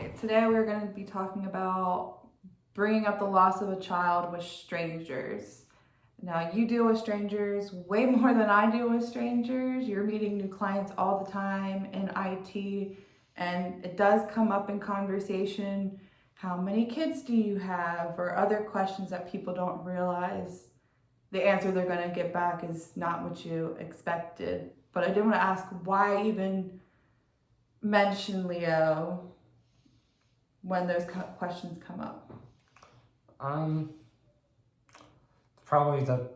Okay, today we're going to be talking about bringing up the loss of a child with strangers. Now, you deal with strangers way more than I deal with strangers. You're meeting new clients all the time in IT, and it does come up in conversation. How many kids do you have? Or other questions that people don't realize. The answer they're going to get back is not what you expected. But I did want to ask why even mention Leo when those questions come up? Probably the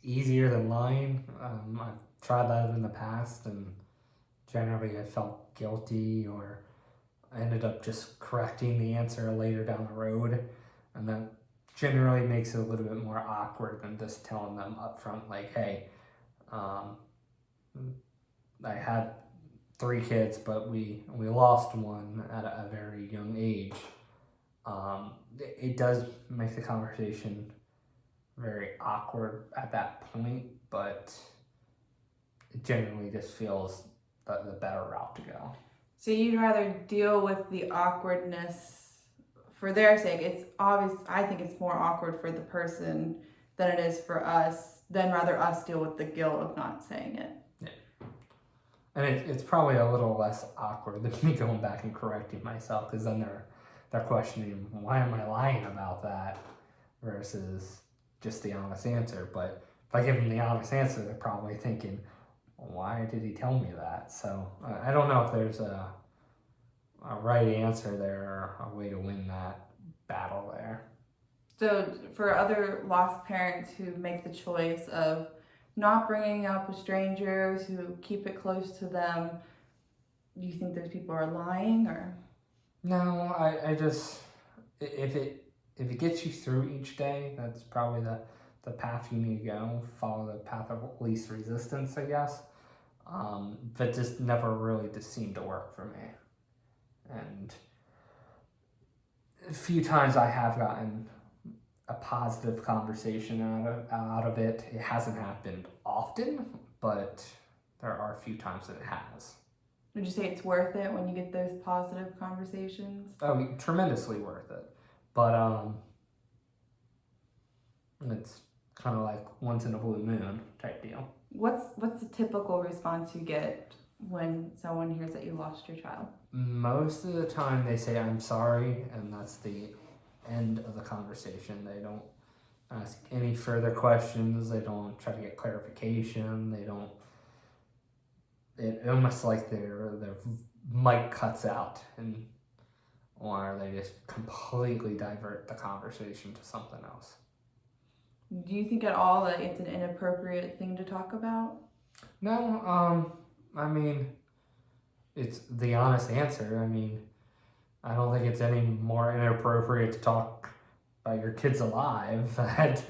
easier than lying. I've tried that in the past, and generally I felt guilty, or I ended up just correcting the answer later down the road, and that generally makes it a little bit more awkward than just telling them up front, like, hey, I had 3 kids, but we lost one at a very young age. It does make the conversation very awkward at that point, but it generally just feels the better route to go. So you'd rather deal with the awkwardness for their sake. It's obvious. I think it's more awkward for the person than it is for us. Then rather us deal with the guilt of not saying it. Yeah. And it's probably a little less awkward than me going back and correcting myself, because then they're questioning, why am I lying about that, versus just the honest answer. But if I give them the honest answer, they're probably thinking, why did he tell me that? So I don't know if there's a right answer there, or a way to win that battle there. So for other lost parents who make the choice of not bringing up with strangers, who keep it close to them, do you think those people are lying, or? No, I just, if it gets you through each day, that's probably the path you need to go. Follow the path of least resistance, I guess. But just never really just seemed to work for me. And a few times I have gotten a positive conversation out of it. It hasn't happened often, but there are a few times that it has. Would you say it's worth it when you get those positive conversations? Oh, tremendously worth it. But it's kind of like once in a blue moon type deal. What's the typical response you get when someone hears that you lost your child? Most of the time they say, I'm sorry, and that's the end of the conversation. They don't ask any further questions. They don't try to get clarification. They don't. It almost like their mic cuts out, or they just completely divert the conversation to something else. Do you think at all that it's an inappropriate thing to talk about? No, I mean, it's the honest answer. I mean, I don't think it's any more inappropriate to talk about your kids alive that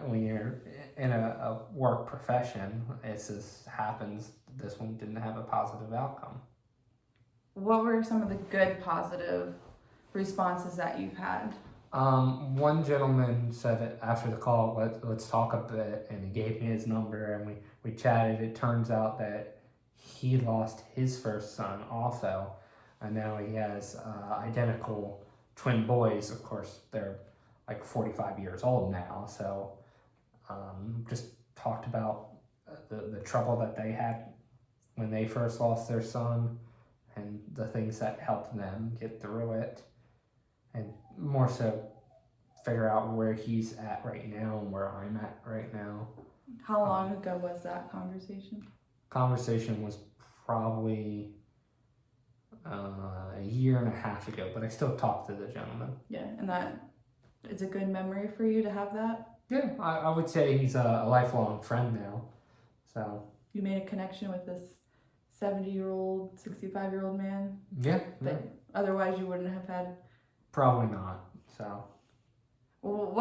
when you're in a work profession. It just happens this one didn't have a positive outcome. What were some of the good positive responses that you've had? One gentleman said it after the call, let's talk a bit, and he gave me his number, and we chatted. It turns out that he lost his first son also, and now he has identical twin boys. Of course, they're like 45 years old now, so just talked about the trouble that they had when they first lost their son, and the things that helped them get through it, and more so figure out where he's at right now and where I'm at right now. How long ago was that conversation? Conversation was probably a year and a half ago, but I still talk to the gentleman. Yeah, and that is a good memory for you to have that? Yeah, I would say he's a lifelong friend now. So you made a connection with this 70-year-old, 65-year-old man? Yeah. That otherwise you wouldn't have had? Probably not. So. Well,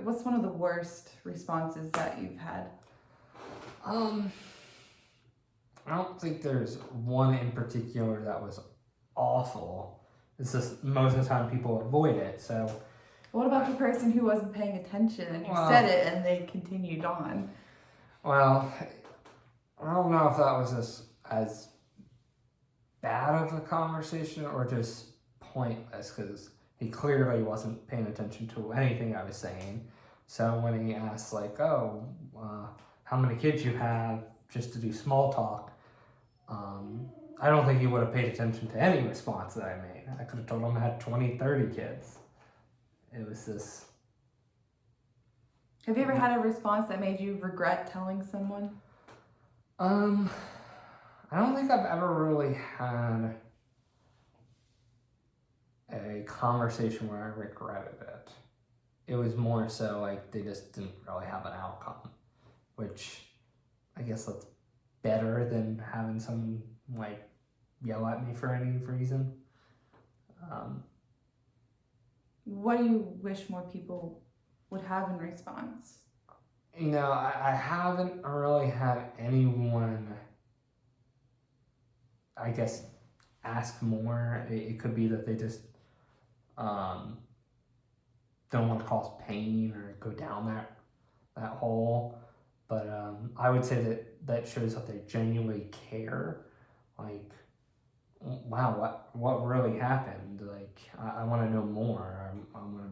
what's one of the worst responses that you've had? I don't think there's one in particular that was awful. It's just most of the time people avoid it. So. What about the person who wasn't paying attention and you said it and they continued on? Well, I don't know if that was as bad of a conversation or just pointless because he clearly wasn't paying attention to anything I was saying. So when he asked, like, how many kids you have, just to do small talk, I don't think he would have paid attention to any response that I made. I could have told him I had 20, 30 kids. It was this. Have you ever had a response that made you regret telling someone? I don't think I've ever really had a conversation where I regretted it. It was more so like they just didn't really have an outcome, which I guess that's better than having someone like yell at me for any reason. What do you wish more people would have in response? You know, I haven't really had anyone, I guess, ask more. It could be that they just don't want to cause pain or go down that hole. But I would say that shows that they genuinely care. Like, wow, what really happened? Like, I want to know more. I want to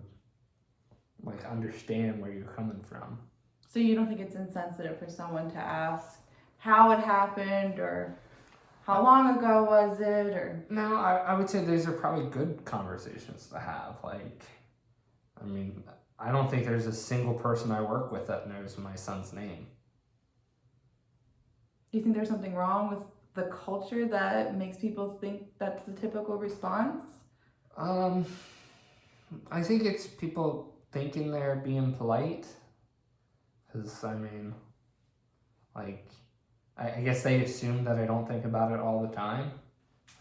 like understand where you're coming from. So you don't think it's insensitive for someone to ask how it happened or how long ago was it, or? No, I would say these are probably good conversations to have. Like, I mean, I don't think there's a single person I work with that knows my son's name. Do you think there's something wrong with the culture that makes people think that's the typical response? I think it's people thinking they're being polite. Because, I mean, like, I guess they assume that I don't think about it all the time.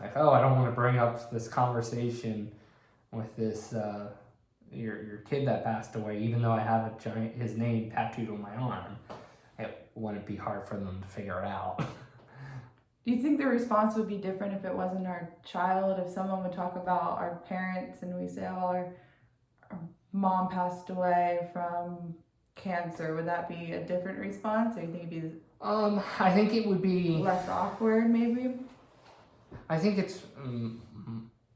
Like, oh, I don't want to bring up this conversation with this your kid that passed away, even though I have his name tattooed on my arm. It wouldn't be hard for them to figure it out. Do you think the response would be different if it wasn't our child? If someone would talk about our parents and we say, oh, our mom passed away from cancer, would that be a different response? Or do you think it'd be I think it would be less awkward, maybe? I think it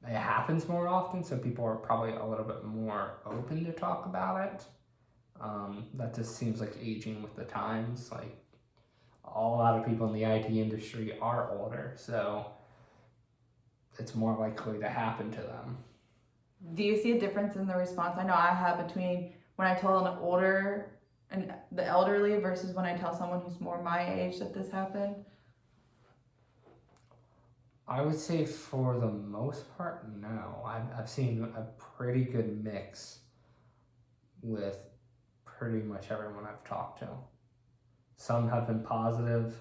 happens more often, so people are probably a little bit more open to talk about it. That just seems like aging with the times. Like, a lot of people in the IT industry are older, so it's more likely to happen to them. Do you see a difference in the response? I know I have between when I tell the elderly versus when I tell someone who's more my age that this happened. I would say for the most part, no. I've seen a pretty good mix with pretty much everyone I've talked to. Some have been positive,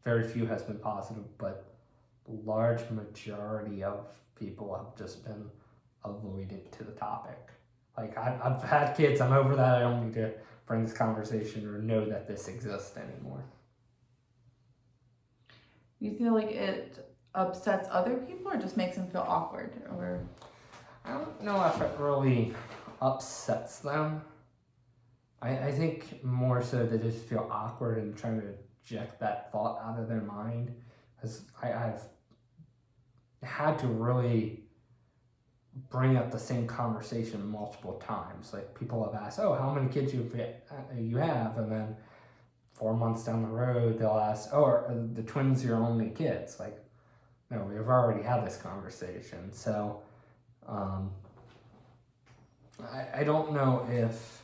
very few has been positive, but the large majority of people have just been avoidant to the topic. Like, I've had kids, I'm over that, I don't need to bring this conversation or know that this exists anymore. You feel like it upsets other people or just makes them feel awkward? Or I don't know if it really upsets them. I think more so they just feel awkward and trying to eject that thought out of their mind. Because I've had to really bring up the same conversation multiple times. Like, people have asked, oh, how many kids you have? And then 4 months down the road, they'll ask, oh, are the twins your only kids? Like, no, we've already had this conversation. So I don't know if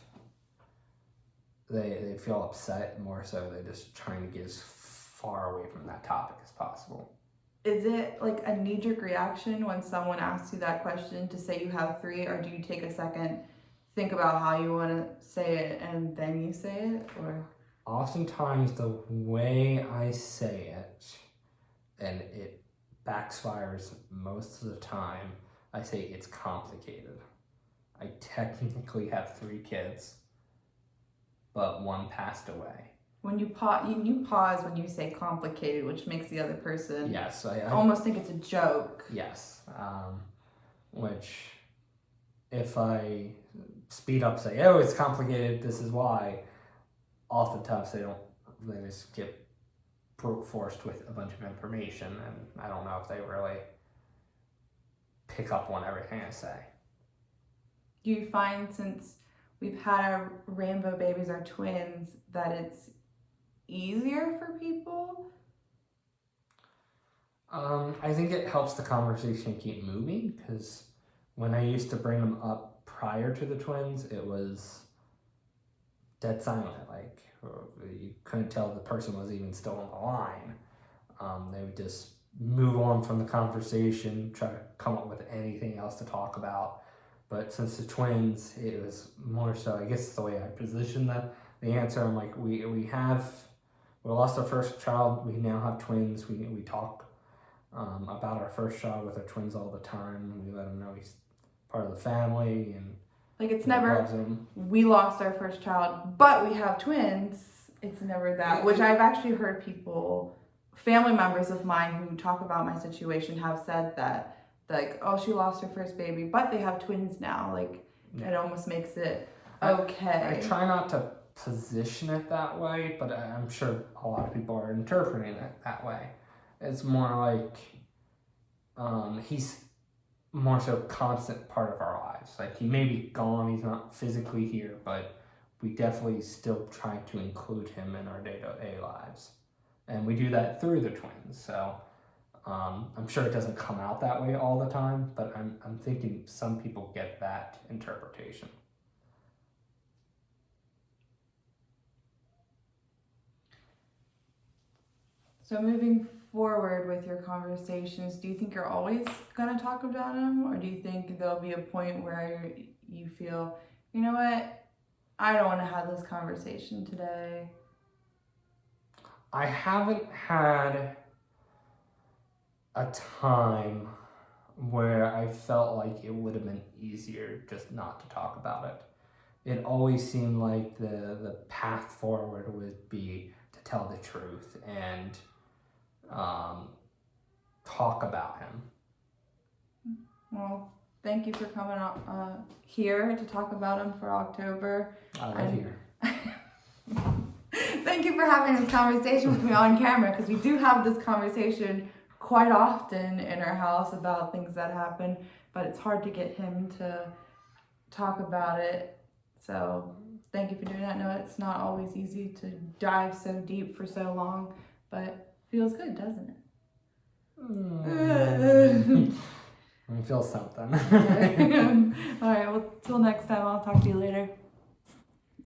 they feel upset, more so they're just trying to get as far away from that topic as possible. is it like a knee-jerk reaction when someone asks you that question to say you have 3, or do you take a second, think about how you want to say it, and then you say it? Or oftentimes the way I say it, and it backfires most of the time, I say it's complicated. I technically have 3 kids, but 1 passed away. when you pause when you say complicated, which makes the other person Yes, I almost think it's a joke. Yes, which if I speed up, say, oh, it's complicated, this is why, oftentimes they just get brute forced with a bunch of information, and I don't know if they really pick up on everything I say. Do you find, since we've had our rainbow babies, our twins, that it's easier for people? I think it helps the conversation keep moving, because when I used to bring them up prior to the twins, it was dead silent. Like, you couldn't tell the person was even still on the line. They would just move on from the conversation, try to come up with anything else to talk about. But since the twins, it was more so, I guess it's the way I positioned the answer. I'm like, we lost our first child. We now have twins. We talk about our first child with our twins all the time. We let them know he's part of the family, and Like, it's he never, loves them. we lost our first child, but we have twins. It's never that, which I've actually heard people, family members of mine who talk about my situation, have said that, like, oh, she lost her first baby, but they have twins now. Like, it almost makes it okay. I try not to position it that way, but I'm sure a lot of people are interpreting it that way. It's more like he's more so a constant part of our lives. Like, he may be gone, he's not physically here, but we definitely still try to include him in our day-to-day lives. And we do that through the twins. So I'm sure it doesn't come out that way all the time, but I'm thinking some people get that interpretation. So moving forward with your conversations, do you think you're always going to talk about them, or do you think there'll be a point where you feel, you know what, I don't want to have this conversation today? I haven't had a time where I felt like it would have been easier just not to talk about it. It always seemed like the path forward would be to tell the truth and talk about him. Well, thank you for coming here to talk about him for October. I live here. Thank you for having this conversation with me on camera, because we do have this conversation quite often in our house about things that happen, but it's hard to get him to talk about it. So thank you for doing that. No, it's not always easy to dive so deep for so long, but feels good, doesn't it? I feel something. All right, well, till next time, I'll talk to you later.